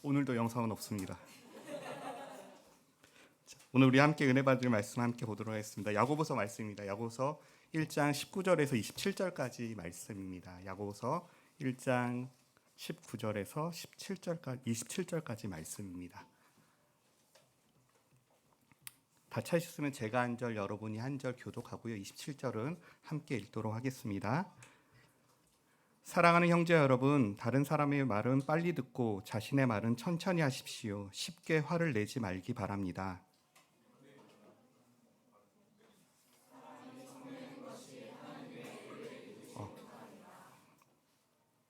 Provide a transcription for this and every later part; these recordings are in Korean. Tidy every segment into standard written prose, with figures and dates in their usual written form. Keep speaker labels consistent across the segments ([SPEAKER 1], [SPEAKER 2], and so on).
[SPEAKER 1] 오늘도 영상은 없습니다. 오늘 우리 함께 은혜 받을 말씀 함께 보도록 하겠습니다. 야고보서 말씀입니다. 야고보서 1장 19절에서 27절까지 말씀입니다. 야고보서 1장 19절에서 27절까지 말씀입니다. 다 찾으셨으면 제가 한 절, 여러분이 한 절 교독하고요. 27절은 함께 읽도록 하겠습니다. 사랑하는 형제 여러분, 다른 사람의 말은 빨리 듣고 자신의 말은 천천히 하십시오. 쉽게 화를 내지 말기 바랍니다.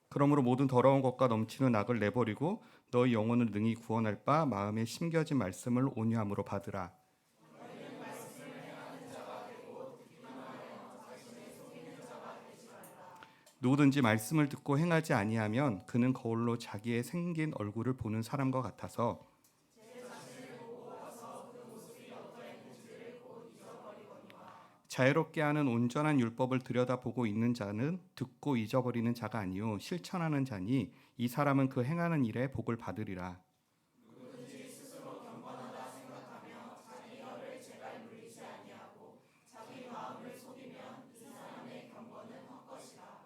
[SPEAKER 1] 그러므로 모든 더러운 것과 넘치는 악을 내버리고 너희 영혼을 능히 구원할 바 마음에 심겨진 말씀을 온유함으로 받으라. 누구든지 말씀을 듣고 행하지 아니하면 그는 거울로 자기의 생긴 얼굴을 보는 사람과 같아서 자유롭게 하는 온전한 율법을 들여다보고 있는 자는 듣고 잊어버리는 자가 아니요 실천하는 자니 이 사람은 그 행하는 일에 복을 받으리라.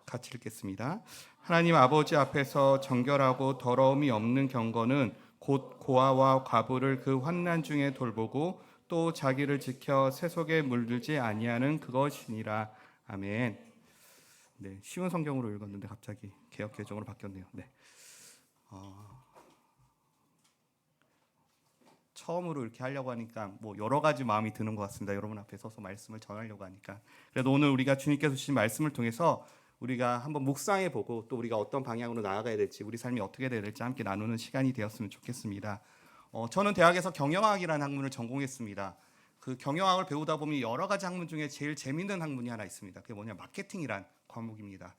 [SPEAKER 1] 같이 읽겠습니다. 하나님 아버지 앞에서 정결하고 더러움이 없는 경건은 곧 고아와 과부를 그 환난 중에 돌보고 또 자기를 지켜 세속에 물들지 아니하는 그것이니라. 아멘. 네, 쉬운 성경으로 읽었는데 갑자기 개역 개정으로 바뀌었네요. 네. 처음으로 이렇게 하려고 하니까 뭐 여러 가지 마음이 드는 것 같습니다. 여러분 앞에 서서 말씀을 전하려고 하니까. 그래도 오늘 우리가 주님께서 주신 말씀을 통해서 우리가 한번 묵상해 보고 또 우리가 어떤 방향으로 나아가야 될지, 우리 삶이 어떻게 돼야 될지 함께 나누는 시간이 되었으면 좋겠습니다. 저는 대학에서 경영학이라는 학문을 전공했습니다. 그 경영학을 배우다 보면 여러 가지 학문 중에 제일 재밌는 학문이 하나 있습니다. 그게 뭐냐, 마케팅이란 과목입니다.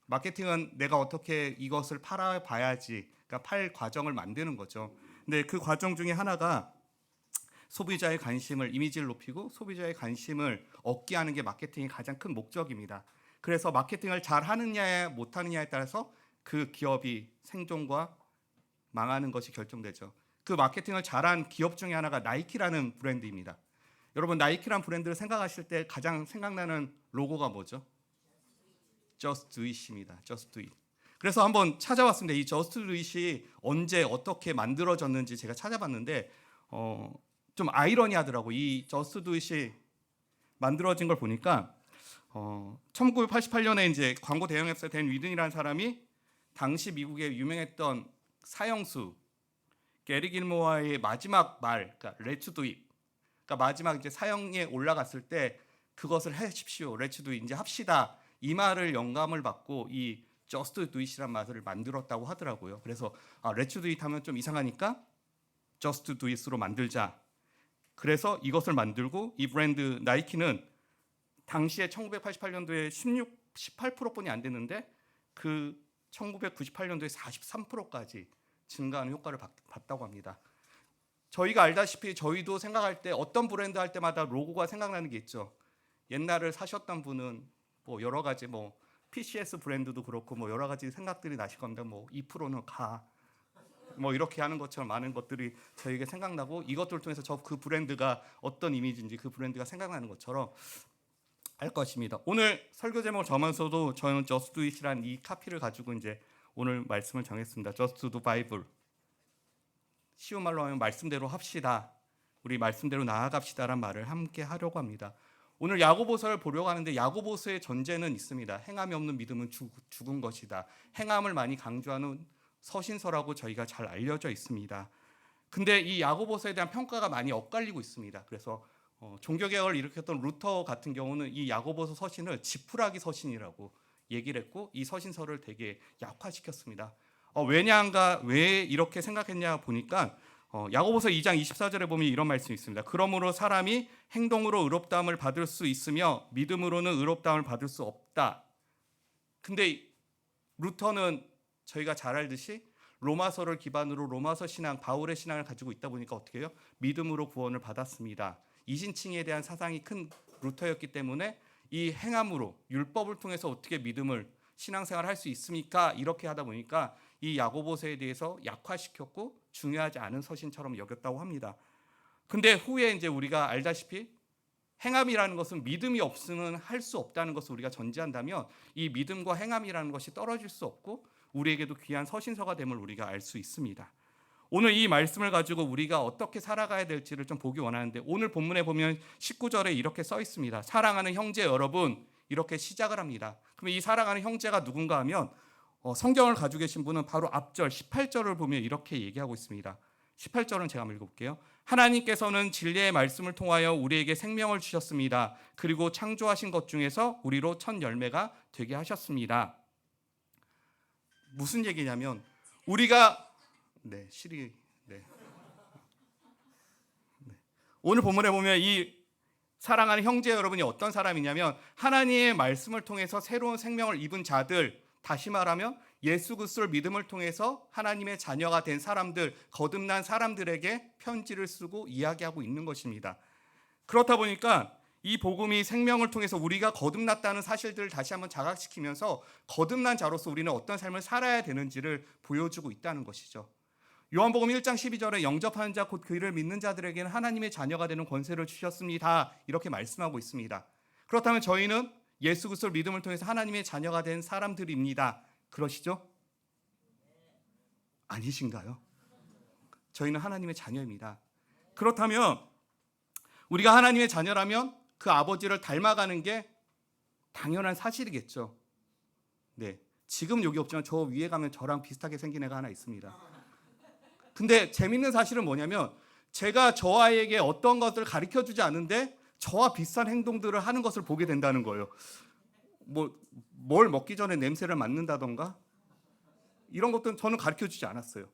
[SPEAKER 1] 마케팅은 내가 어떻게 이것을 팔아봐야지, 그러니까 팔 과정을 만드는 거죠. 근데 그 과정 중에 하나가 소비자의 관심을, 이미지를 높이고 소비자의 관심을 얻게 하는 게 마케팅의 가장 큰 목적입니다. 그래서 마케팅을 잘 하느냐 못하느냐에 따라서 그 기업이 생존과 망하는 것이 결정되죠. 그 마케팅을 잘한 기업 중에 하나가 나이키라는 브랜드입니다. 여러분, 나이키라는 브랜드를 생각하실 때 가장 생각나는 로고가 뭐죠? Just Do It입니다. Just Do It. 그래서 한번 찾아봤습니다. 이 Just Do It이 언제 어떻게 만들어졌는지 제가 찾아봤는데 좀 아이러니하더라고요. 이 Just Do It이 만들어진 걸 보니까 1988년에 이제 광고 대형 회사 댄 위든이라는 사람이 당시 미국의 유명했던 사형수 게리 길모어의 마지막 말, 그러니까 Let's do it. 그러니까 마지막 이제 사형에 올라갔을 때 그것을 하십시오. Let's do it. 이제 합시다. 이 말을 영감을 받고 이 Just do it이란 말을 만들었다고 하더라고요. 그래서 Let's do it 하면 좀 이상하니까 Just do it으로 만들자. 그래서 이것을 만들고 이 브랜드 나이키는 당시에 1988년도에 18%뿐이 안 됐는데 그 1998년도에 43%까지 증가하는 효과를 봤다고 합니다. 저희가 알다시피 저희도 생각할 때 어떤 브랜드 할 때마다 로고가 생각나는 게 있죠. 옛날을 사셨던 분은 뭐 여러 가지 뭐 PCS 브랜드도 그렇고 뭐 여러 가지 생각들이 나실 겁니다. 뭐 2%는 가. 뭐 이렇게 하는 것처럼 많은 것들이 저에게 생각나고 이것들을 통해서 저 그 브랜드가 어떤 이미지인지 그 브랜드가 생각나는 것처럼 할 것입니다. 오늘 설교 제목을 정하면서도 저는 Just Do It이라는 이 카피를 가지고 이제 오늘 말씀을 정했습니다. Just Do Bible. 쉬운 말로 하면 말씀대로 합시다. 우리 말씀대로 나아갑시다라는 말을 함께 하려고 합니다. 오늘 야고보서를 보려고 하는데 야고보서의 전제는 있습니다. 행함이 없는 믿음은 죽은 것이다. 행함을 많이 강조하는 서신서라고 저희가 잘 알려져 있습니다. 근데 이 야고보서에 대한 평가가 많이 엇갈리고 있습니다. 그래서 종교개혁을 일으켰던 루터 같은 경우는 이 야고보서 서신을 지푸라기 서신이라고 얘기를 했고 이 서신서를 되게 약화시켰습니다. 왜 이렇게 생각했냐 보니까 야고보서 2장 24절에 보면 이런 말씀이 있습니다. 그러므로 사람이 행동으로 의롭다함을 받을 수 있으며 믿음으로는 의롭다함을 받을 수 없다. 근데 루터는 저희가 잘 알듯이 로마서를 기반으로 로마서 신앙, 바울의 신앙을 가지고 있다 보니까 어떻게 해요? 믿음으로 구원을 받았습니다. 이신칭에 대한 사상이 큰 루터였기 때문에 이 행함으로 율법을 통해서 어떻게 믿음을 신앙생활을 할 수 있습니까? 이렇게 하다 보니까 이 야고보서에 대해서 약화시켰고 중요하지 않은 서신처럼 여겼다고 합니다. 근데 후에 이제 우리가 알다시피 행함이라는 것은 믿음이 없으면 할 수 없다는 것을 우리가 전제한다면 이 믿음과 행함이라는 것이 떨어질 수 없고 우리에게도 귀한 서신서가 됨을 우리가 알 수 있습니다. 오늘 이 말씀을 가지고 우리가 어떻게 살아가야 될지를 좀 보기 원하는데 오늘 본문에 보면 19절에 이렇게 써 있습니다. 사랑하는 형제 여러분, 이렇게 시작을 합니다. 그럼 이 사랑하는 형제가 누군가 하면 성경을 가지고 계신 분은 바로 앞절 18절을 보면 이렇게 얘기하고 있습니다. 18절은 제가 한번 읽어볼게요. 하나님께서는 진리의 말씀을 통하여 우리에게 생명을 주셨습니다. 그리고 창조하신 것 중에서 우리로 첫 열매가 되게 하셨습니다. 무슨 얘기냐면 우리가 오늘 본문에 보면 이 사랑하는 형제 여러분이 어떤 사람이냐면 하나님의 말씀을 통해서 새로운 생명을 입은 자들, 다시 말하면 예수 그리스도를 믿음을 통해서 하나님의 자녀가 된 사람들, 거듭난 사람들에게 편지를 쓰고 이야기하고 있는 것입니다. 그렇다 보니까 이 복음이 생명을 통해서 우리가 거듭났다는 사실들을 다시 한번 자각시키면서 거듭난 자로서 우리는 어떤 삶을 살아야 되는지를 보여주고 있다는 것이죠. 요한복음 1장 12절에 영접하는 자 곧 그를 믿는 자들에게는 하나님의 자녀가 되는 권세를 주셨습니다. 이렇게 말씀하고 있습니다. 그렇다면 저희는 예수 그리스도를 믿음을 통해서 하나님의 자녀가 된 사람들입니다. 그러시죠? 아니신가요? 저희는 하나님의 자녀입니다. 그렇다면 우리가 하나님의 자녀라면 그 아버지를 닮아가는 게 당연한 사실이겠죠. 네, 지금 여기 없지만 저 위에 가면 저랑 비슷하게 생긴 애가 하나 있습니다. 근데 재밌는 사실은 뭐냐면 제가 저 아이에게 어떤 것을 가르쳐주지 않은데 저와 비슷한 행동들을 하는 것을 보게 된다는 거예요. 뭘 먹기 전에 냄새를 맡는다던가 이런 것들은 저는 가르쳐주지 않았어요.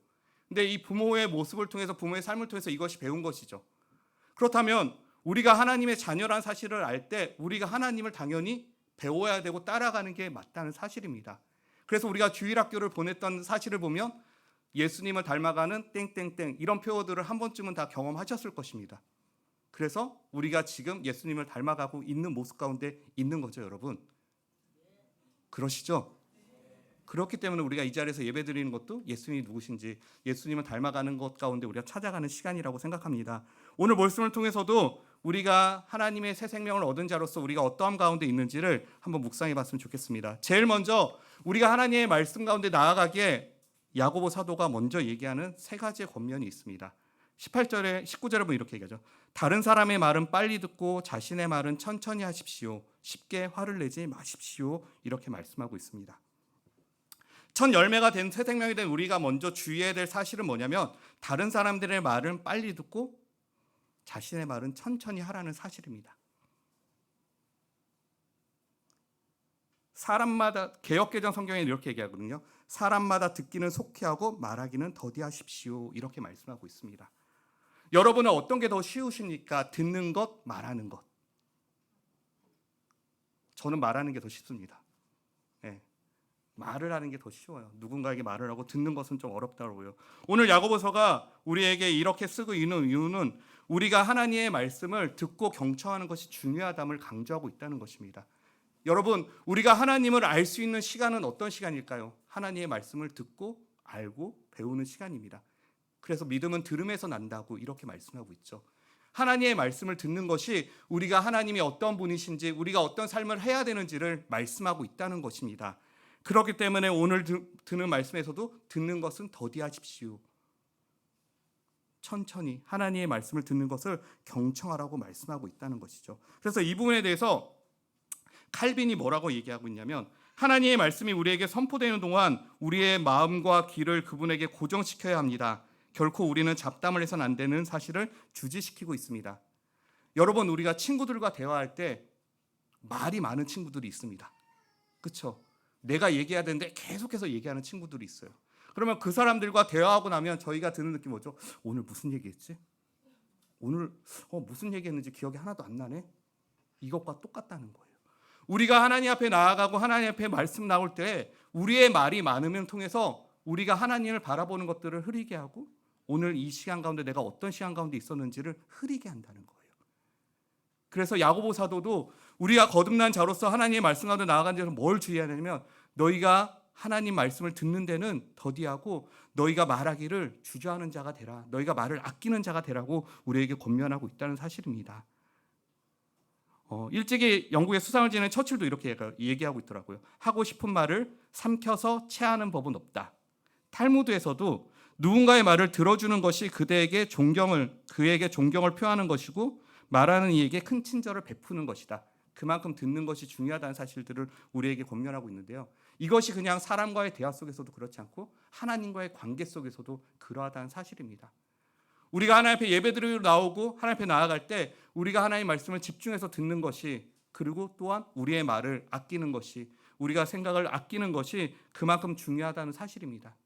[SPEAKER 1] 근데 이 부모의 모습을 통해서 부모의 삶을 통해서 이것이 배운 것이죠. 그렇다면 우리가 하나님의 자녀라는 사실을 알 때 우리가 하나님을 당연히 배워야 되고 따라가는 게 맞다는 사실입니다. 그래서 우리가 주일학교를 보냈던 사실을 보면 예수님을 닮아가는 땡땡땡 이런 표어들을 한 번쯤은 다 경험하셨을 것입니다. 그래서 우리가 지금 예수님을 닮아가고 있는 모습 가운데 있는 거죠, 여러분. 그러시죠? 그렇기 때문에 우리가 이 자리에서 예배드리는 것도 예수님이 누구신지 예수님을 닮아가는 것 가운데 우리가 찾아가는 시간이라고 생각합니다. 오늘 말씀을 통해서도 우리가 하나님의 새 생명을 얻은 자로서 우리가 어떠함 가운데 있는지를 한번 묵상해 봤으면 좋겠습니다. 제일 먼저 우리가 하나님의 말씀 가운데 나아가기에 야고보 사도가 먼저 얘기하는 세 가지의 권면이 있습니다. 18절에 19절에 보면 이렇게 얘기하죠. 다른 사람의 말은 빨리 듣고 자신의 말은 천천히 하십시오. 쉽게 화를 내지 마십시오. 이렇게 말씀하고 있습니다. 첫 열매가 된 새 생명이 된 우리가 먼저 주의해야 될 사실은 뭐냐면 다른 사람들의 말은 빨리 듣고 자신의 말은 천천히 하라는 사실입니다. 사람마다 개역개정 성경에 이렇게 얘기하거든요. 사람마다 듣기는 속히 하고 말하기는 더디하십시오. 이렇게 말씀하고 있습니다. 여러분은 어떤 게 더 쉬우십니까? 듣는 것, 말하는 것. 저는 말하는 게 더 쉽습니다. 네. 말을 하는 게 더 쉬워요. 누군가에게 말을 하고 듣는 것은 좀 어렵다고요. 오늘 야고보서가 우리에게 이렇게 쓰고 있는 이유는 우리가 하나님의 말씀을 듣고 경청하는 것이 중요하다를 강조하고 있다는 것입니다. 여러분, 우리가 하나님을 알 수 있는 시간은 어떤 시간일까요? 하나님의 말씀을 듣고 알고 배우는 시간입니다. 그래서 믿음은 들음에서 난다고 이렇게 말씀하고 있죠. 하나님의 말씀을 듣는 것이 우리가 하나님이 어떤 분이신지 우리가 어떤 삶을 해야 되는지를 말씀하고 있다는 것입니다. 그렇기 때문에 오늘 듣는 말씀에서도 듣는 것은 더디하십시오. 천천히 하나님의 말씀을 듣는 것을 경청하라고 말씀하고 있다는 것이죠. 그래서 이 부분에 대해서 칼빈이 뭐라고 얘기하고 있냐면 하나님의 말씀이 우리에게 선포되는 동안 우리의 마음과 귀를 그분에게 고정시켜야 합니다. 결코 우리는 잡담을 해서는 안 되는 사실을 주지시키고 있습니다. 여러분, 우리가 친구들과 대화할 때 말이 많은 친구들이 있습니다. 그렇죠? 내가 얘기해야 되는데 계속해서 얘기하는 친구들이 있어요. 그러면 그 사람들과 대화하고 나면 저희가 드는 느낌 뭐죠? 오늘 무슨 얘기했지? 오늘 무슨 얘기했는지 기억이 하나도 안 나네? 이것과 똑같다는 거예요. 우리가 하나님 앞에 나아가고 하나님 앞에 말씀 나올 때 우리의 말이 많으면 통해서 우리가 하나님을 바라보는 것들을 흐리게 하고 오늘 이 시간 가운데 내가 어떤 시간 가운데 있었는지를 흐리게 한다는 거예요. 그래서 야고보 사도도 우리가 거듭난 자로서 하나님의 말씀 가운데 나아간 데서 뭘 주의해야 되냐면 너희가 하나님 말씀을 듣는 데는 더디하고 너희가 말하기를 주저하는 자가 되라. 너희가 말을 아끼는 자가 되라고 우리에게 권면하고 있다는 사실입니다. 일찍이 영국의 수상을 지낸 처칠도 이렇게 얘기하고 있더라고요. 하고 싶은 말을 삼켜서 체하는 법은 없다. 탈무드에서도 누군가의 말을 들어주는 것이 그에게 존경을 표하는 것이고 말하는 이에게 큰 친절을 베푸는 것이다. 그만큼 듣는 것이 중요하다는 사실들을 우리에게 권면하고 있는데요. 이것이 그냥 사람과의 대화 속에서도 그렇지 않고 하나님과의 관계 속에서도 그러하다는 사실입니다. 우리가 하나님 앞에 예배드리러 나오고 하나님 앞에 나아갈 때 우리가 하나님의 말씀을 집중해서 듣는 것이, 그리고 또한 우리의 말을 아끼는 것이, 우리가 생각을 아끼는 것이 그만큼 중요하다는 사실입니다.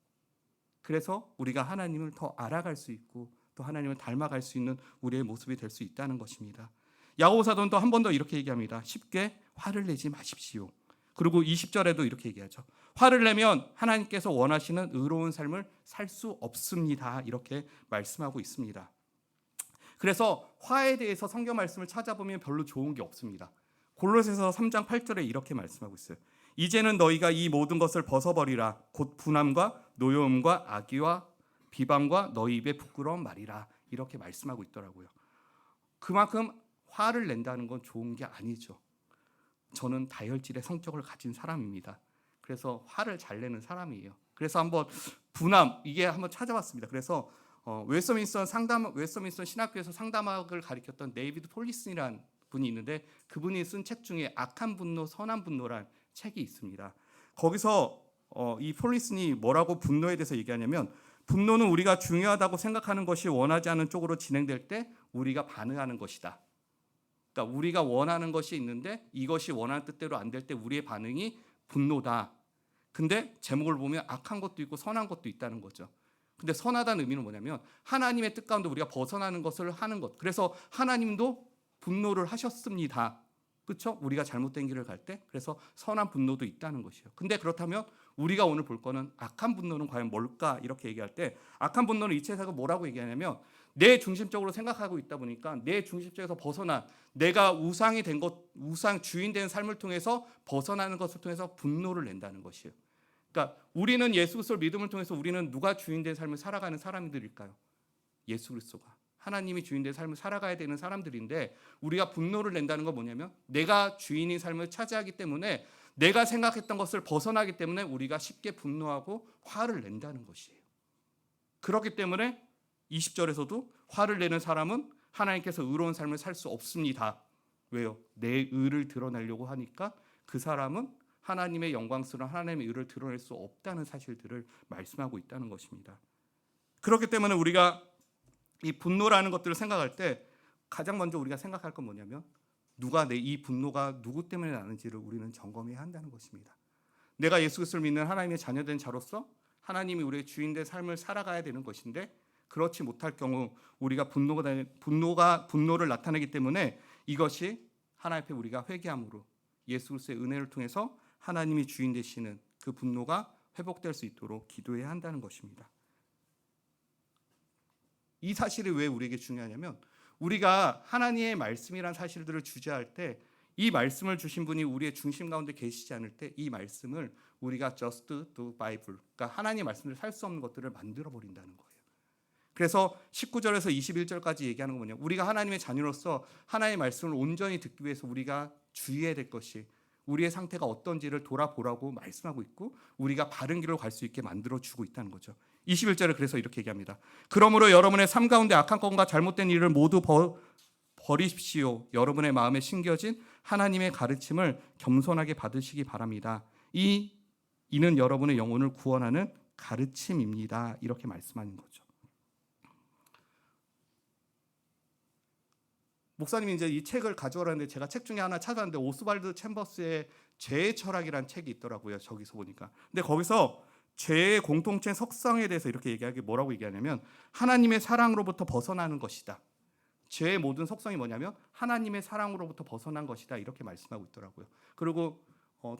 [SPEAKER 1] 그래서 우리가 하나님을 더 알아갈 수 있고 또 하나님을 닮아갈 수 있는 우리의 모습이 될 수 있다는 것입니다. 야고보 사도는 또 한 번 더 이렇게 얘기합니다. 쉽게 화를 내지 마십시오. 그리고 20절에도 이렇게 얘기하죠. 화를 내면 하나님께서 원하시는 의로운 삶을 살 수 없습니다. 이렇게 말씀하고 있습니다. 그래서 화에 대해서 성경 말씀을 찾아보면 별로 좋은 게 없습니다. 골로새서 3장 8절에 이렇게 말씀하고 있어요. 이제는 너희가 이 모든 것을 벗어버리라. 곧 분함과 노여움과 악의와 비방과 너희 입에 부끄러운 말이라. 이렇게 말씀하고 있더라고요. 그만큼 화를 낸다는 건 좋은 게 아니죠. 저는 다혈질의 성격을 가진 사람입니다. 그래서 화를 잘 내는 사람이에요. 그래서 한번 분함 이게 한번 찾아봤습니다. 그래서 웨스트민스터 신학교에서 상담학을 가르쳤던 데이비드 폴리슨이라는 분이 있는데 그분이 쓴 책 중에 악한 분노, 선한 분노란 책이 있습니다. 거기서 이 폴리슨이 뭐라고 분노에 대해서 얘기하냐면, 분노는 우리가 중요하다고 생각하는 것이 원하지 않은 쪽으로 진행될 때 우리가 반응하는 것이다. 그러니까 우리가 원하는 것이 있는데 이것이 원하는 뜻대로 안 될 때 우리의 반응이 분노다. 근데 제목을 보면 악한 것도 있고 선한 것도 있다는 거죠. 근데 선하다는 의미는 뭐냐면 하나님의 뜻 가운데 우리가 벗어나는 것을 하는 것. 그래서 하나님도 분노를 하셨습니다. 그렇죠? 우리가 잘못된 길을 갈 때. 그래서 선한 분노도 있다는 것이에요. 근데 그렇다면 우리가 오늘 볼 거는 악한 분노는 과연 뭘까? 이렇게 얘기할 때 악한 분노는 이 책에서 뭐라고 얘기하냐면 내 중심적으로 생각하고 있다 보니까 내 중심적에서 벗어나 내가 우상이 된 것, 우상 주인 된 삶을 통해서 벗어나는 것을 통해서 분노를 낸다는 것이에요. 그러니까 우리는 예수 그리스도를 믿음을 통해서 우리는 누가 주인 된 삶을 살아가는 사람들일까요? 예수 그리스도가. 하나님이 주인 된 삶을 살아가야 되는 사람들인데 우리가 분노를 낸다는 건 뭐냐면 내가 주인인 삶을 차지하기 때문에 내가 생각했던 것을 벗어나기 때문에 우리가 쉽게 분노하고 화를 낸다는 것이에요. 그렇기 때문에 20절에서도 화를 내는 사람은 하나님께서 의로운 삶을 살 수 없습니다. 왜요? 내 의를 드러내려고 하니까 그 사람은 하나님의 영광스러운 하나님의 의를 드러낼 수 없다는 사실들을 말씀하고 있다는 것입니다. 그렇기 때문에 우리가 이 분노라는 것들을 생각할 때 가장 먼저 우리가 생각할 건 뭐냐면 누가 이 분노가 누구 때문에 나는지를 우리는 점검해야 한다는 것입니다. 내가 예수 그리스도를 믿는 하나님의 자녀된 자로서 하나님이 우리의 주인된 삶을 살아가야 되는 것인데 그렇지 못할 경우 우리가 분노를 나타내기 때문에 이것이 하나님 앞에 우리가 회개함으로 예수 그리스도의 은혜를 통해서 하나님이 주인 되시는 그 분노가 회복될 수 있도록 기도해야 한다는 것입니다. 이 사실이 왜 우리에게 중요하냐면 우리가 하나님의 말씀이란 사실들을 주제할 때 이 말씀을 주신 분이 우리의 중심 가운데 계시지 않을 때 이 말씀을 우리가 just the Bible, 그러니까 하나님의 말씀을 살 수 없는 것들을 만들어 버린다는 거예요. 그래서 19절에서 21절까지 얘기하는 건 뭐냐? 우리가 하나님의 자녀로서 하나님의 말씀을 온전히 듣기 위해서 우리가 주의해야 될 것이 우리의 상태가 어떤지를 돌아보라고 말씀하고 있고 우리가 바른 길로 갈 수 있게 만들어주고 있다는 거죠. 21절에 그래서 이렇게 얘기합니다. 그러므로 여러분의 삶 가운데 악한 것과 잘못된 일을 모두 버리십시오. 여러분의 마음에 심겨진 하나님의 가르침을 겸손하게 받으시기 바랍니다. 이는 여러분의 영혼을 구원하는 가르침입니다. 이렇게 말씀하는 거죠. 목사님이 이제 이 책을 가져오라는데 제가 책 중에 하나 찾았는데 오스발드 챔버스의 죄의 철학이라는 책이 있더라고요. 저기서 보니까. 근데 거기서 죄의 공통체 속성에 대해서 이렇게 얘기하기 뭐라고 얘기하냐면 하나님의 사랑으로부터 벗어나는 것이다. 죄의 모든 속성이 뭐냐면 하나님의 사랑으로부터 벗어난 것이다. 이렇게 말씀하고 있더라고요. 그리고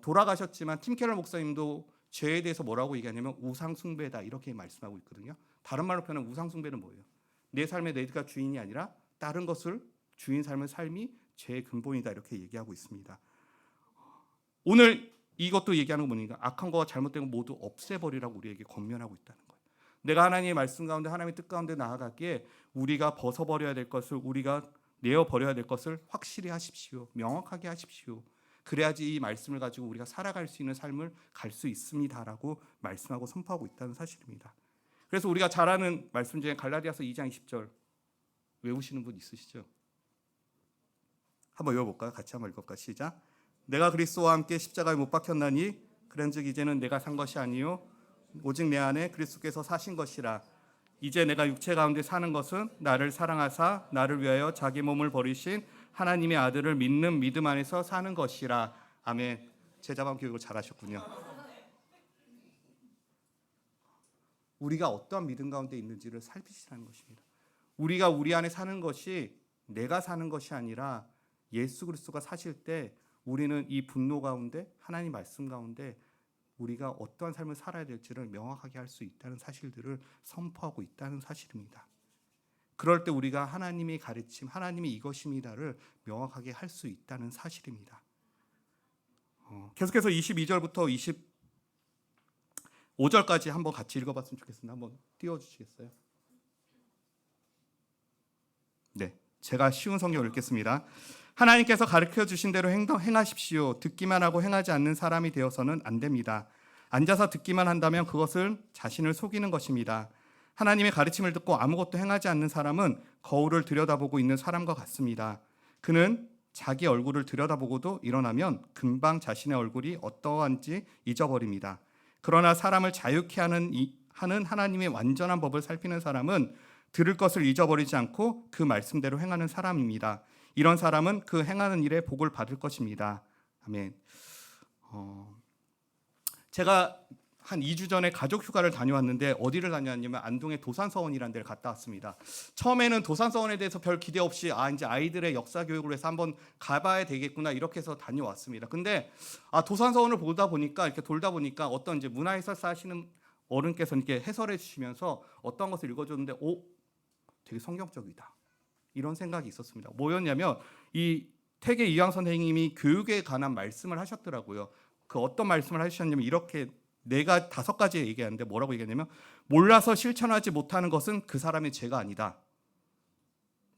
[SPEAKER 1] 돌아가셨지만 팀 켈러 목사님도 죄에 대해서 뭐라고 얘기하냐면 우상 숭배다. 이렇게 말씀하고 있거든요. 다른 말로 표현하면 우상 숭배는 뭐예요? 내 삶의 내가 주인이 아니라 다른 것을 주인 삶의 삶이 죄의 근본이다. 이렇게 얘기하고 있습니다. 오늘 이것도 얘기하는 거 보니까 악한 거와 잘못된 거 모두 없애버리라고 우리에게 권면하고 있다는 거예요. 내가 하나님의 말씀 가운데 하나님의 뜻 가운데 나아가기에 우리가 벗어버려야 될 것을 우리가 내어버려야 될 것을 확실히 하십시오. 명확하게 하십시오. 그래야지 이 말씀을 가지고 우리가 살아갈 수 있는 삶을 갈 수 있습니다라고 말씀하고 선포하고 있다는 사실입니다. 그래서 우리가 잘 아는 말씀 중에 갈라디아서 2장 20절 외우시는 분 있으시죠? 한번 읽어볼까요? 같이 한번 읽어볼까요? 시작. 내가 그리스도와 함께 십자가에 못 박혔나니 그런즉 이제는 내가 산 것이 아니요 오직 내 안에 그리스도께서 사신 것이라. 이제 내가 육체 가운데 사는 것은 나를 사랑하사 나를 위하여 자기 몸을 버리신 하나님의 아들을 믿는 믿음 안에서 사는 것이라. 아멘. 제자반 교육을 잘하셨군요. 우리가 어떠한 믿음 가운데 있는지를 살피시라는 것입니다. 우리가 우리 안에 사는 것이 내가 사는 것이 아니라 예수 그리스도가 사실 때 우리는 이 분노 가운데 하나님 말씀 가운데 우리가 어떠한 삶을 살아야 될지를 명확하게 할 수 있다는 사실들을 선포하고 있다는 사실입니다. 그럴 때 우리가 하나님의 가르침, 하나님의 이것입니다를 명확하게 할 수 있다는 사실입니다. 계속해서 22절부터 25절까지 한번 같이 읽어봤으면 좋겠습니다. 한번 띄워주시겠어요? 네, 제가 쉬운 성경 읽겠습니다. 하나님께서 가르쳐 주신 대로 행하십시오. 듣기만 하고 행하지 않는 사람이 되어서는 안 됩니다. 앉아서 듣기만 한다면 그것은 자신을 속이는 것입니다. 하나님의 가르침을 듣고 아무것도 행하지 않는 사람은 거울을 들여다보고 있는 사람과 같습니다. 그는 자기 얼굴을 들여다보고도 일어나면 금방 자신의 얼굴이 어떠한지 잊어버립니다. 그러나 사람을 자유케 하는 하나님의 완전한 법을 살피는 사람은 들을 것을 잊어버리지 않고 그 말씀대로 행하는 사람입니다. 이런 사람은 그 행하는 일에 복을 받을 것입니다. 아멘. 제가 한 2주 전에 가족 휴가를 다녀왔는데 어디를 다녀왔냐면 안동의 도산서원이라는 데를 갔다 왔습니다. 처음에는 도산서원에 대해서 별 기대 없이 이제 아이들의 역사 교육을 해서 한번 가봐야 되겠구나 이렇게 해서 다녀왔습니다. 근데 도산서원을 보다 보니까 이렇게 돌다 보니까 어떤 이제 문화해설사 하시는 어른께서 이렇게 해설해 주시면서 어떤 것을 읽어줬는데 되게 성경적이다. 이런 생각이 있었습니다. 뭐였냐면 이 태계 이황 선생님이 교육에 관한 말씀을 하셨더라고요. 그 어떤 말씀을 하셨냐면 이렇게 내가 5가지 얘기하는데 뭐라고 얘기했냐면 몰라서 실천하지 못하는 것은 그 사람의 죄가 아니다.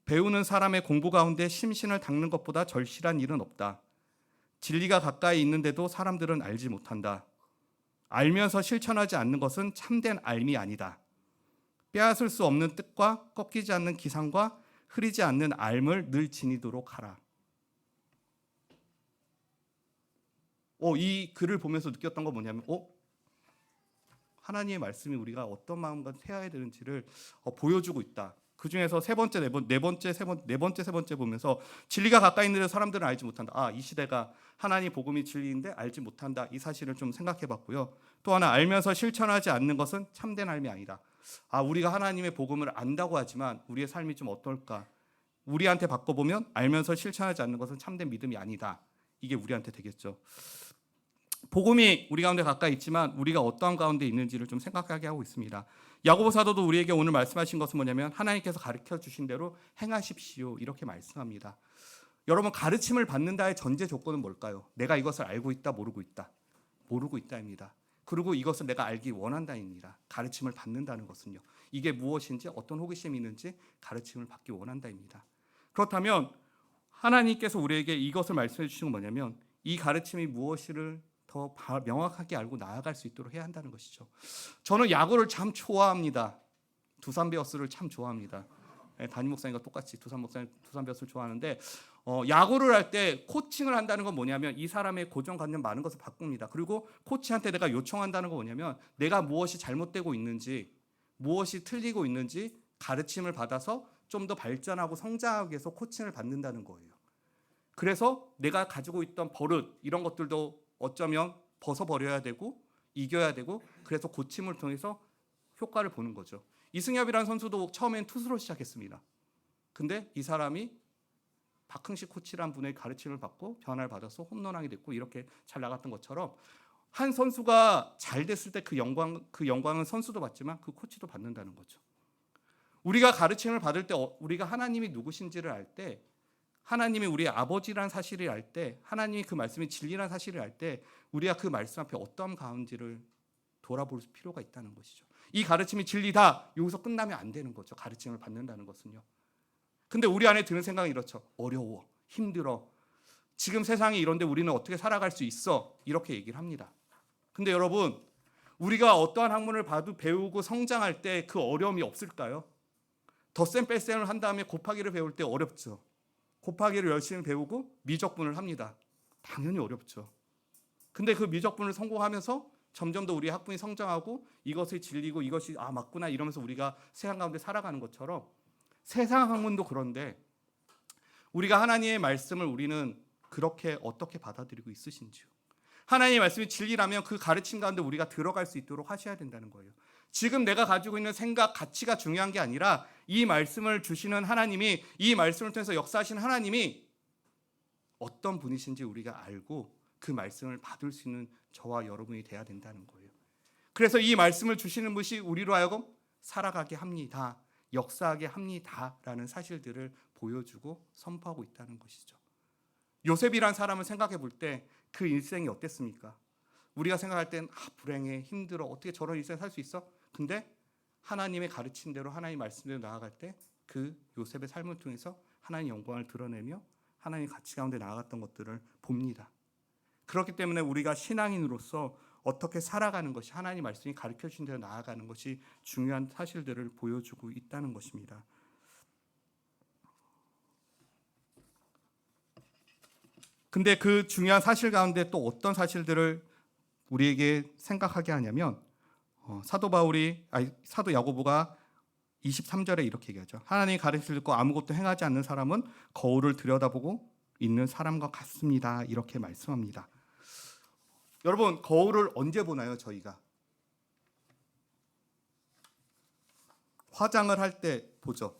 [SPEAKER 1] 배우는 사람의 공부 가운데 심신을 닦는 것보다 절실한 일은 없다. 진리가 가까이 있는데도 사람들은 알지 못한다. 알면서 실천하지 않는 것은 참된 알미 아니다. 빼앗을 수 없는 뜻과 꺾이지 않는 기상과 흐리지 않는 알을 늘 지니도록 하라. 이 글을 보면서 느꼈던 건 뭐냐면 하나님의 말씀이 우리가 어떤 마음과 해야 되는지를 보여주고 있다. 그 중에서 세 번째, 네 번째 보면서 진리가 가까이 있는데 사람들은 알지 못한다. 이 시대가 하나님 복음이 진리인데 알지 못한다. 이 사실을 좀 생각해봤고요. 또 하나 알면서 실천하지 않는 것은 참된 삶이 아니다. 우리가 하나님의 복음을 안다고 하지만 우리의 삶이 좀 어떨까? 우리한테 바꿔보면 알면서 실천하지 않는 것은 참된 믿음이 아니다. 이게 우리한테 되겠죠. 복음이 우리 가운데 가까이 있지만 우리가 어떠한 가운데 있는지를 좀 생각하게 하고 있습니다. 야고보 사도도 우리에게 오늘 말씀하신 것은 뭐냐면 하나님께서 가르쳐 주신 대로 행하십시오. 이렇게 말씀합니다. 여러분, 가르침을 받는다의 전제 조건은 뭘까요? 내가 이것을 알고 있다, 모르고 있다. 모르고 있다입니다. 그리고 이것을 내가 알기 원한다입니다. 가르침을 받는다는 것은요. 이게 무엇인지 어떤 호기심이 있는지 가르침을 받기 원한다입니다. 그렇다면 하나님께서 우리에게 이것을 말씀해 주시는 건 뭐냐면 이 가르침이 무엇을 더 명확하게 알고 나아갈 수 있도록 해야 한다는 것이죠. 저는 야구를 참 좋아합니다. 두산 베어스를 참 좋아합니다. 담임 목사님과 똑같이 두산 베어스를 좋아하는데 야구를 할 때 코칭을 한다는 건 뭐냐면 이 사람의 고정관념 많은 것을 바꿉니다. 그리고 코치한테 내가 요청한다는 건 뭐냐면 내가 무엇이 잘못되고 있는지 무엇이 틀리고 있는지 가르침을 받아서 좀 더 발전하고 성장하기 위해서 코칭을 받는다는 거예요. 그래서 내가 가지고 있던 버릇 이런 것들도 어쩌면 벗어버려야 되고 이겨야 되고 그래서 고침을 통해서 효과를 보는 거죠. 이승엽이라는 선수도 처음엔 투수로 시작했습니다. 근데 이 사람이 박흥식 코치라는 분의 가르침을 받고 변화를 받아서 홈런왕이 됐고 이렇게 잘 나갔던 것처럼 한 선수가 잘 됐을 때 그 영광은 선수도 받지만 그 코치도 받는다는 거죠. 우리가 가르침을 받을 때 우리가 하나님이 누구신지를 알 때 하나님이 우리의 아버지란 사실을 알 때, 하나님이 그 말씀이 진리란 사실을 알 때 우리가 그 말씀 앞에 어떠한 가운지를 돌아볼 필요가 있다는 것이죠. 이 가르침이 진리다. 여기서 끝나면 안 되는 거죠. 가르침을 받는다는 것은요. 근데 우리 안에 드는 생각은 이렇죠. 어려워. 힘들어. 지금 세상이 이런데 우리는 어떻게 살아갈 수 있어? 이렇게 얘기를 합니다. 근데 여러분, 우리가 어떠한 학문을 봐도 배우고 성장할 때 그 어려움이 없을까요? 덧셈 뺄셈을 한 다음에 곱하기를 배울 때 어렵죠. 곱하기를 열심히 배우고 미적분을 합니다. 당연히 어렵죠. 근데 그 미적분을 성공하면서 점점 더 우리의 학문이 성장하고 이것이 진리고 이것이 맞구나 이러면서 우리가 세상 가운데 살아가는 것처럼 세상 학문도 그런데 우리가 하나님의 말씀을 우리는 그렇게 어떻게 받아들이고 있으신지요. 하나님의 말씀이 진리라면 그 가르침 가운데 우리가 들어갈 수 있도록 하셔야 된다는 거예요. 지금 내가 가지고 있는 생각, 가치가 중요한 게 아니라 이 말씀을 주시는 하나님이, 이 말씀을 통해서 역사하시는 하나님이 어떤 분이신지 우리가 알고 그 말씀을 받을 수 있는 저와 여러분이 돼야 된다는 거예요. 그래서 이 말씀을 주시는 분이 우리로 하여금 살아가게 합니다. 역사하게 합니다라는 사실들을 보여주고 선포하고 있다는 것이죠. 요셉이란 사람을 생각해 볼 때 그 일생이 어땠습니까? 우리가 생각할 땐 불행해, 힘들어, 어떻게 저런 일생 살 수 있어? 근데 하나님의 가르친 대로 하나님 말씀대로 나아갈 때 그 요셉의 삶을 통해서 하나님 영광을 드러내며 하나님 가치 가운데 나아갔던 것들을 봅니다. 그렇기 때문에 우리가 신앙인으로서 어떻게 살아가는 것이 하나님 말씀이 가르쳐 주신 대로 나아가는 것이 중요한 사실들을 보여주고 있다는 것입니다. 근데 그 중요한 사실 가운데 또 어떤 사실들을 우리에게 생각하게 하냐면 사도 야고보가 23절에 이렇게 얘기하죠. 하나님이 가르쳐 듣고 아무것도 행하지 않는 사람은 거울을 들여다보고 있는 사람과 같습니다. 이렇게 말씀합니다. 여러분, 거울을 언제 보나요, 저희가? 화장을 할 때 보죠.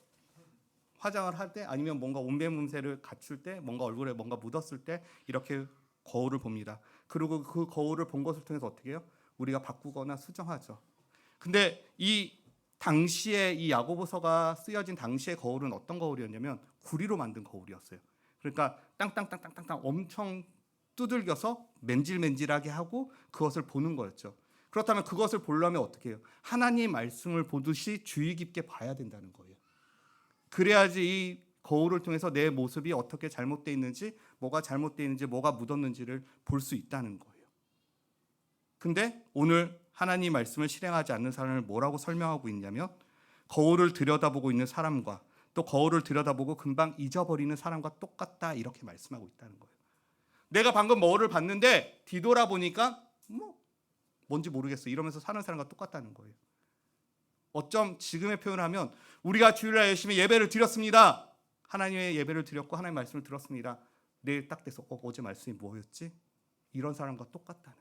[SPEAKER 1] 화장을 할 때 아니면 뭔가 온배문세를 갖출 때, 뭔가 얼굴에 뭔가 묻었을 때 이렇게 거울을 봅니다. 그리고 그 거울을 본 것을 통해서 어떻게 해요? 우리가 바꾸거나 수정하죠. 근데 이 당시에 이 야고보서가 쓰여진 당시의 거울은 어떤 거울이었냐면 구리로 만든 거울이었어요. 그러니까 땅땅땅땅땅 엄청 두들겨서 맨질맨질하게 하고 그것을 보는 거였죠. 그렇다면 그것을 보려면 어떻게 해요? 하나님 말씀을 보듯이 주의 깊게 봐야 된다는 거예요. 그래야지 이 거울을 통해서 내 모습이 어떻게 잘못되어 있는지, 뭐가 잘못되어 있는지, 뭐가 묻었는지를 볼 수 있다는 거예요. 근데 오늘 하나님 말씀을 실행하지 않는 사람을 뭐라고 설명하고 있냐면 거울을 들여다보고 있는 사람과 또 거울을 들여다보고 금방 잊어버리는 사람과 똑같다 이렇게 말씀하고 있다는 거예요. 내가 방금 뭐를 봤는데 뒤돌아보니까 뭔지 모르겠어 이러면서 사는 사람과 똑같다는 거예요. 어쩜 지금의 표현을 하면 우리가 주일날 열심히 예배를 드렸습니다. 하나님의 예배를 드렸고 하나님의 말씀을 들었습니다. 내일 딱 돼서 어제 말씀이 뭐였지? 이런 사람과 똑같다는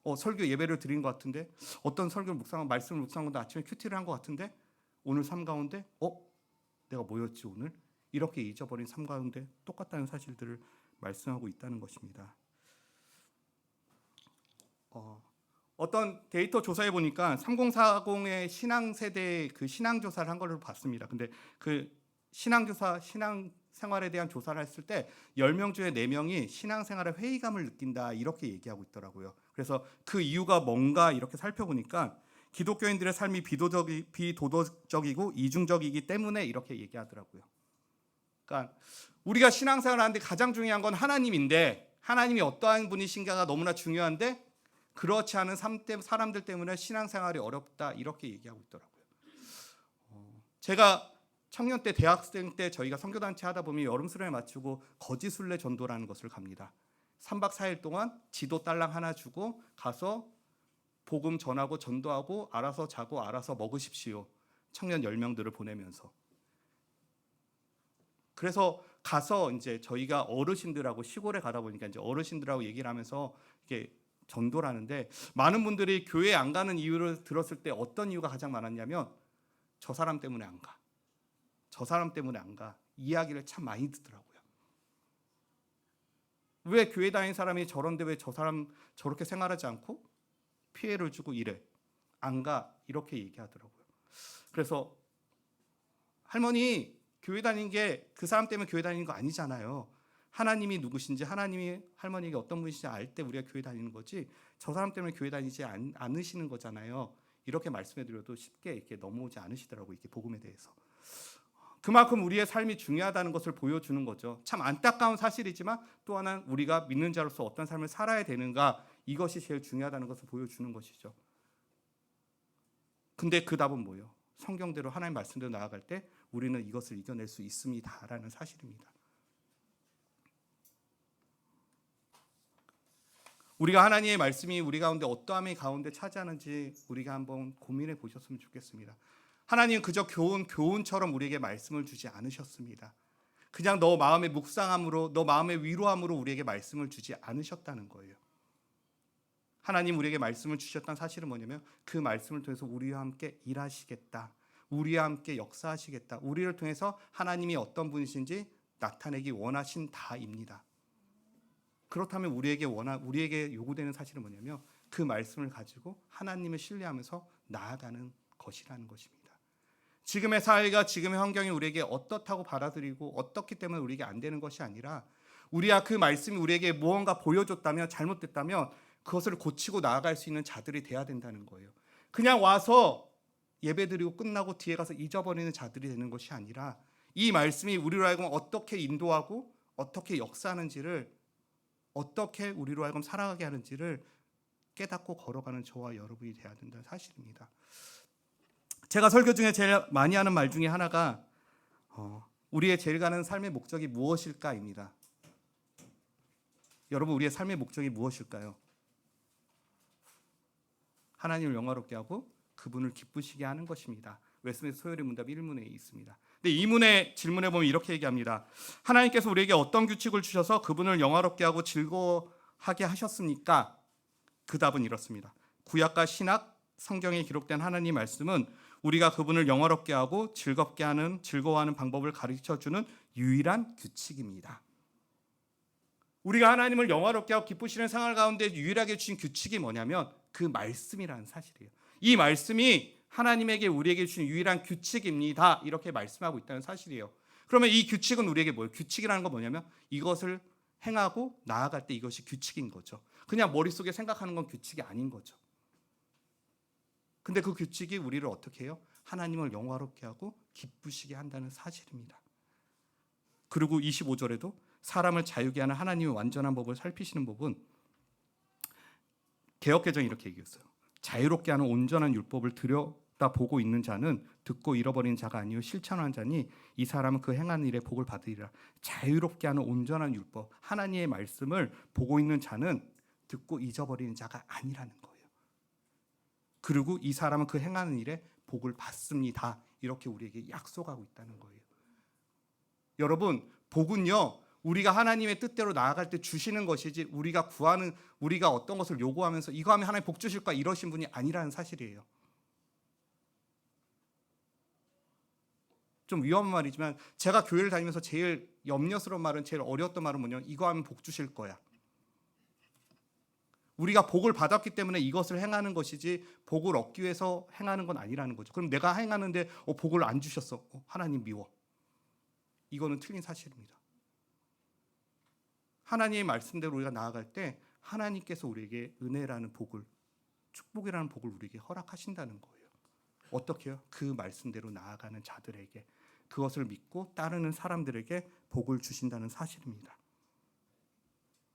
[SPEAKER 1] 거예요. 설교 예배를 드린 것 같은데 어떤 설교를 묵상하고 말씀을 묵상하고 아침에 큐티를 한 것 같은데 오늘 삶 가운데 내가 뭐였지 오늘? 이렇게 잊어버린 삶 가운데 똑같다는 사실들을 말씀하고 있다는 것입니다. 어떤 데이터 조사해 보니까 3040의 신앙 세대 그 신앙 조사를 한 걸로 봤습니다. 근데 그 신앙 생활에 대한 조사를 했을 때 10명 중에 4명이 신앙생활에 회의감을 느낀다 이렇게 얘기하고 있더라고요. 그래서 그 이유가 뭔가 이렇게 살펴보니까 기독교인들의 삶이 비도덕적이고 이중적이기 때문에 이렇게 얘기하더라고요. 그러니까 우리가 신앙생활을 하는데 가장 중요한 건 하나님인데 하나님이 어떠한 분이신가가 너무나 중요한데 그렇지 않은 사람들 때문에 신앙생활이 어렵다 이렇게 얘기하고 있더라고요. 제가 청년 때 대학생 때 저희가 선교단체 하다 보면 여름 수련회 마치고 거지순례 전도라는 것을 갑니다. 3박 4일 동안 지도 딸랑 하나 주고 가서 복음 전하고 전도하고 알아서 자고 알아서 먹으십시오. 청년 10명들을 보내면서. 그래서 가서 이제 저희가 어르신들하고 시골에 가다 보니까 이제 어르신들하고 얘기를 하면서 이게 전도를 하는데 많은 분들이 교회 안 가는 이유를 들었을 때 어떤 이유가 가장 많았냐면 저 사람 때문에 안 가. 저 사람 때문에 안 가. 이야기를 참 많이 듣더라고요. 왜 교회 다니는 사람이 저런데 왜 저 사람 저렇게 생활하지 않고 피해를 주고 이래. 안 가. 이렇게 얘기하더라고요. 그래서 할머니 교회 다니는 게 그 사람 때문에 교회 다니는 거 아니잖아요. 하나님이 누구신지, 하나님이 할머니에게 어떤 분이신지 알 때 우리가 교회 다니는 거지, 저 사람 때문에 교회 다니지 않으시는 거잖아요. 이렇게 말씀해드려도 쉽게 이렇게 넘어오지 않으시더라고요. 이렇게 복음에 대해서. 그만큼 우리의 삶이 중요하다는 것을 보여주는 거죠. 참 안타까운 사실이지만 또 하나는 우리가 믿는 자로서 어떤 삶을 살아야 되는가, 이것이 제일 중요하다는 것을 보여주는 것이죠. 근데 그 답은 뭐예요? 성경대로 하나님 말씀대로 나아갈 때 우리는 이것을 이겨낼 수 있습니다라는 사실입니다. 우리가 하나님의 말씀이 우리 가운데 어떠함이 가운데 차지하는지 우리가 한번 고민해 보셨으면 좋겠습니다. 하나님은 그저 교훈처럼 우리에게 말씀을 주지 않으셨습니다. 그냥 너 마음의 묵상함으로, 너 마음의 위로함으로 우리에게 말씀을 주지 않으셨다는 거예요. 하나님 우리에게 말씀을 주셨다는 사실은 뭐냐면 그 말씀을 통해서 우리와 함께 일하시겠다, 우리와 함께 역사하시겠다, 우리를 통해서 하나님이 어떤 분이신지 나타내기 원하신다입니다. 그렇다면 우리에게 요구되는 사실은 뭐냐면 그 말씀을 가지고 하나님을 신뢰하면서 나아가는 것이라는 것입니다. 지금의 사회가, 지금의 환경이 우리에게 어떻다고 받아들이고 어떻기 때문에 우리에게 안 되는 것이 아니라, 우리가 그 말씀이 우리에게 무언가 보여줬다면, 잘못됐다면 그것을 고치고 나아갈 수 있는 자들이 돼야 된다는 거예요. 그냥 와서 예배드리고 끝나고 뒤에 가서 잊어버리는 자들이 되는 것이 아니라, 이 말씀이 우리로 하여금 어떻게 인도하고 어떻게 역사하는지를, 어떻게 우리로 하여금 살아가게 하는지를 깨닫고 걸어가는 저와 여러분이 돼야 된다는 사실입니다. 제가 설교 중에 제일 많이 하는 말 중에 하나가 우리의 제일 가는 삶의 목적이 무엇일까입니다. 여러분, 우리의 삶의 목적이 무엇일까요? 하나님을 영화롭게 하고 그분을 기쁘시게 하는 것입니다. 웨스트민스터 소요리 문답 1문에 있습니다. 근데 이 문의 질문에 보면 이렇게 얘기합니다. 하나님께서 우리에게 어떤 규칙을 주셔서 그분을 영화롭게 하고 즐거워하게 하셨습니까? 그 답은 이렇습니다. 구약과 신약, 성경에 기록된 하나님 말씀은 우리가 그분을 영화롭게 하고 즐거워하는 방법을 가르쳐주는 유일한 규칙입니다. 우리가 하나님을 영화롭게 하고 기쁘시는 생활 가운데 유일하게 주신 규칙이 뭐냐면 그 말씀이라는 사실이에요. 이 말씀이 하나님에게 우리에게 주신 유일한 규칙입니다. 이렇게 말씀하고 있다는 사실이에요. 그러면 이 규칙은 우리에게 뭐예요? 규칙이라는 건 뭐냐면 이것을 행하고 나아갈 때 이것이 규칙인 거죠. 그냥 머릿속에 생각하는 건 규칙이 아닌 거죠. 근데 그 규칙이 우리를 어떻게 해요? 하나님을 영화롭게 하고 기쁘시게 한다는 사실입니다. 그리고 25절에도 사람을 자유게 하는 하나님의 완전한 법을 살피시는 법은, 개역개정이 이렇게 얘기했어요. 자유롭게 하는 온전한 율법을 들여다보고 있는 자는 듣고 잃어버린 자가 아니요 실천하는 자니 이 사람은 그 행하는 일에 복을 받으리라. 자유롭게 하는 온전한 율법, 하나님의 말씀을 보고 있는 자는 듣고 잊어버리는 자가 아니라는 거예요. 그리고 이 사람은 그 행하는 일에 복을 받습니다. 이렇게 우리에게 약속하고 있다는 거예요. 여러분, 복은요, 우리가 하나님의 뜻대로 나아갈 때 주시는 것이지, 우리가 어떤 것을 요구하면서 이거 하면 하나님 복 주실 거야 이러신 분이 아니라는 사실이에요. 좀 위험한 말이지만 제가 교회를 다니면서 제일 염려스러운 말은, 제일 어려웠던 말은 뭐냐면 이거 하면 복 주실 거야. 우리가 복을 받았기 때문에 이것을 행하는 것이지 복을 얻기 위해서 행하는 건 아니라는 거죠. 그럼 내가 행하는데 복을 안 주셨어. 하나님 미워. 이거는 틀린 사실입니다. 하나님의 말씀대로 우리가 나아갈 때 하나님께서 우리에게 은혜라는 복을, 축복이라는 복을 우리에게 허락하신다는 거예요. 어떻게 해요? 그 말씀대로 나아가는 자들에게, 그것을 믿고 따르는 사람들에게 복을 주신다는 사실입니다.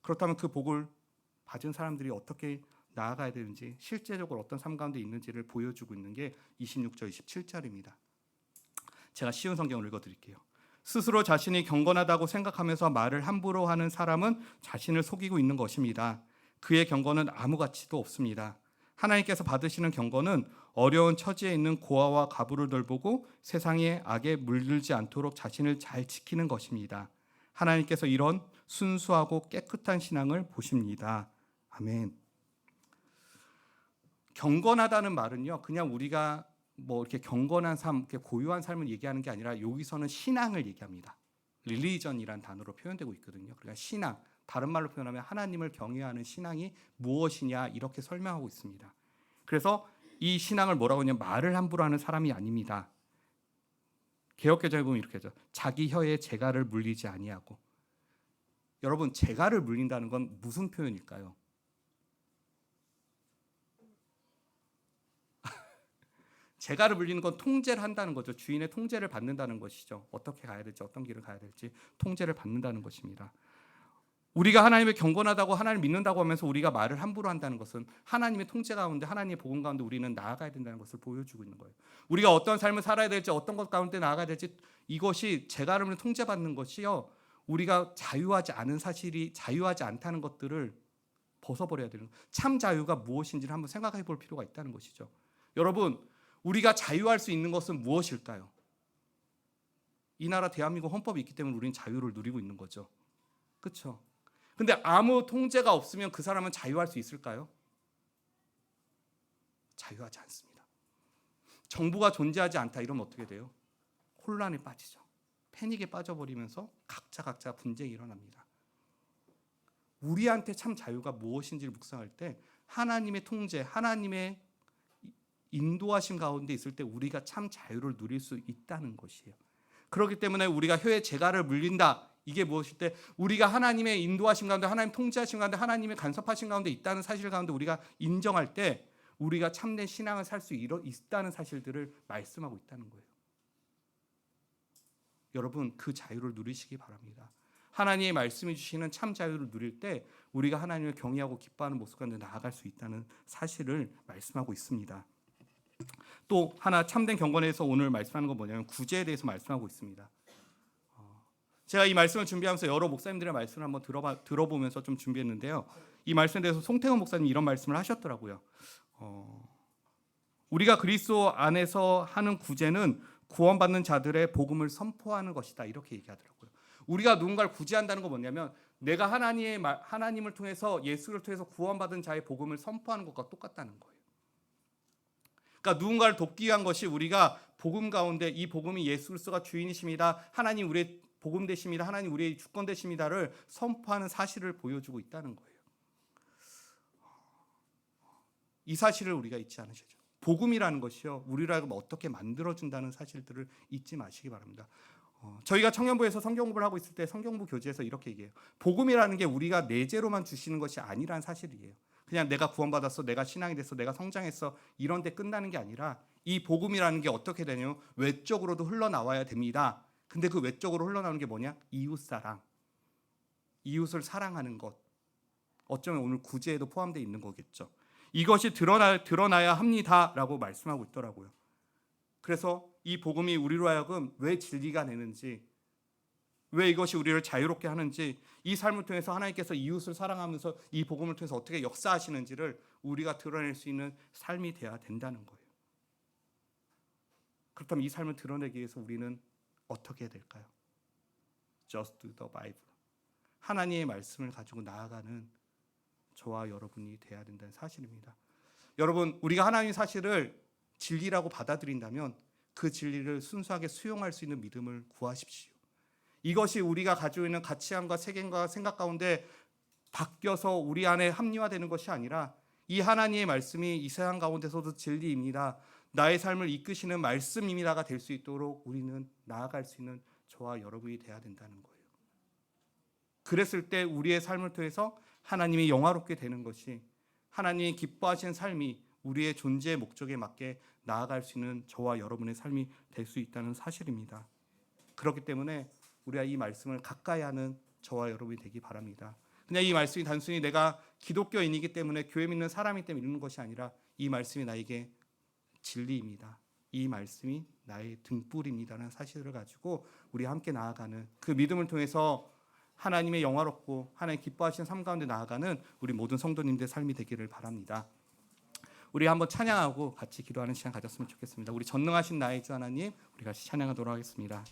[SPEAKER 1] 그렇다면 그 복을 받은 사람들이 어떻게 나아가야 되는지, 실제적으로 어떤 삶 가운데 있는지를 보여주고 있는 게 26절, 27절입니다. 제가 쉬운 성경을 읽어드릴게요. 스스로 자신이 경건하다고 생각하면서 말을 함부로 하는 사람은 자신을 속이고 있는 것입니다. 그의 경건은 아무 가치도 없습니다. 하나님께서 받으시는 경건은 어려운 처지에 있는 고아와 가부를 돌보고 세상의 악에 물들지 않도록 자신을 잘 지키는 것입니다. 하나님께서 이런 순수하고 깨끗한 신앙을 보십니다. 아멘. 경건하다는 말은요, 그냥 우리가 이렇게 경건한 삶, 이렇게 고유한 삶을 얘기하는 게 아니라 여기서는 신앙을 얘기합니다. 릴리전이란 단어로 표현되고 있거든요. 그러니까 신앙, 다른 말로 표현하면 하나님을 경외하는 신앙이 무엇이냐, 이렇게 설명하고 있습니다. 그래서 이 신앙을 뭐라고 하냐면 말을 함부로 하는 사람이 아닙니다. 개역개정에 보면 이렇게 하죠. 자기 혀에 재갈을 물리지 아니하고. 여러분, 재갈을 물린다는 건 무슨 표현일까요? 재갈을 물리는 건 통제를 한다는 거죠. 주인의 통제를 받는다는 것이죠. 어떻게 가야 될지, 어떤 길을 가야 될지 통제를 받는다는 것입니다. 우리가 하나님을 경건하다고 하나님을 믿는다고 하면서 우리가 말을 함부로 한다는 것은 하나님의 통제 가운데, 하나님의 복음 가운데 우리는 나아가야 된다는 것을 보여주고 있는 거예요. 우리가 어떤 삶을 살아야 될지, 어떤 것 가운데 나아가야 될지, 이것이 재갈음을 통제받는 것이요, 우리가 자유하지 않다는 것들을 벗어버려야 되는 거예요. 참 자유가 무엇인지를 한번 생각해 볼 필요가 있다는 것이죠. 여러분, 우리가 자유할 수 있는 것은 무엇일까요? 이 나라 대한민국 헌법이 있기 때문에 우리는 자유를 누리고 있는 거죠. 그렇죠? 근데 아무 통제가 없으면 그 사람은 자유할 수 있을까요? 자유하지 않습니다. 정부가 존재하지 않다 이러면 어떻게 돼요? 혼란에 빠지죠. 패닉에 빠져버리면서 각자 분쟁이 일어납니다. 우리한테 참 자유가 무엇인지를 묵상할 때 하나님의 통제, 하나님의 인도하심 가운데 있을 때 우리가 참 자유를 누릴 수 있다는 것이에요. 그렇기 때문에 우리가 혀에 재갈을 물린다. 이게 무엇일 때 우리가 하나님의 인도하심 가운데, 하나님 통제하심 가운데, 하나님의 간섭하심 가운데 있다는 사실 가운데 우리가 인정할 때 우리가 참된 신앙을 살 수 있다는 사실들을 말씀하고 있다는 거예요. 여러분, 그 자유를 누리시기 바랍니다. 하나님의 말씀해 주시는 참 자유를 누릴 때 우리가 하나님을 경외하고 기뻐하는 모습 가운데 나아갈 수 있다는 사실을 말씀하고 있습니다. 또 하나 참된 경건에서 오늘 말씀하는 건 뭐냐면 구제에 대해서 말씀하고 있습니다. 제가 이 말씀을 준비하면서 여러 목사님들의 말씀을 한번 들어보면서 좀 준비했는데요. 이 말씀에 대해서 송태원 목사님이 이런 말씀을 하셨더라고요. 우리가 그리스도 안에서 하는 구제는 구원받는 자들의 복음을 선포하는 것이다. 이렇게 얘기하더라고요. 우리가 누군가를 구제한다는 건 뭐냐면 내가 하나님을 통해서, 예수를 통해서 구원받은 자의 복음을 선포하는 것과 똑같다는 거예요. 그러니까 누군가를 돕기 위한 것이 우리가 복음 가운데 이 복음이 예수 그리스도가 주인이십니다. 하나님 우리의 복음 되십니다. 하나님 우리의 주권 되십니다를 선포하는 사실을 보여주고 있다는 거예요. 이 사실을 우리가 잊지 않으셔야죠. 복음이라는 것이요, 우리를 하여금 어떻게 만들어준다는 사실들을 잊지 마시기 바랍니다. 저희가 청년부에서 성경 공부를 하고 있을 때 성경부 교재에서 이렇게 얘기해요. 복음이라는 게 우리가 내재로만 주시는 것이 아니라는 사실이에요. 그냥 내가 구원받았어, 내가 신앙이 됐어, 내가 성장했어 이런 데 끝나는 게 아니라 이 복음이라는 게 어떻게 되냐면 외적으로도 흘러나와야 됩니다. 근데 그 외적으로 흘러나오는 게 뭐냐? 이웃사랑, 이웃을 사랑하는 것. 어쩌면 오늘 구제에도 포함되어 있는 거겠죠. 이것이 드러나야 합니다라고 말씀하고 있더라고요. 그래서 이 복음이 우리로 하여금 왜 진리가 되는지, 왜 이것이 우리를 자유롭게 하는지, 이 삶을 통해서 하나님께서 이웃을 사랑하면서 이 복음을 통해서 어떻게 역사하시는지를 우리가 드러낼 수 있는 삶이 돼야 된다는 거예요. 그렇다면 이 삶을 드러내기 위해서 우리는 어떻게 해야 될까요? Just do the Bible. 하나님의 말씀을 가지고 나아가는 저와 여러분이 돼야 된다는 사실입니다. 여러분, 우리가 하나님의 사실을 진리라고 받아들인다면 그 진리를 순수하게 수용할 수 있는 믿음을 구하십시오. 이것이 우리가 가지고 있는 가치관과 세계관과 생각 가운데 바뀌어서 우리 안에 합리화되는 것이 아니라 이 하나님의 말씀이 이 세상 가운데서도 진리입니다. 나의 삶을 이끄시는 말씀입니다가 될 수 있도록 우리는 나아갈 수 있는 저와 여러분이 돼야 된다는 거예요. 그랬을 때 우리의 삶을 통해서 하나님이 영화롭게 되는 것이, 하나님이 기뻐하시는 삶이 우리의 존재의 목적에 맞게 나아갈 수 있는 저와 여러분의 삶이 될 수 있다는 사실입니다. 그렇기 때문에 우리가 이 말씀을 가까이 하는 저와 여러분이 되기 바랍니다. 그냥 이 말씀이 단순히 내가 기독교인이기 때문에 교회 믿는 사람이기 때문에 읽는 것이 아니라 이 말씀이 나에게 진리입니다. 이 말씀이 나의 등불입니다라는 사실을 가지고 우리 함께 나아가는 그 믿음을 통해서 하나님의 영화롭고 하나님 기뻐하시는 삶 가운데 나아가는 우리 모든 성도님들의 삶이 되기를 바랍니다. 우리 한번 찬양하고 같이 기도하는 시간 가졌으면 좋겠습니다. 우리 전능하신 나의 주 하나님, 우리 같이 찬양하도록 하겠습니다.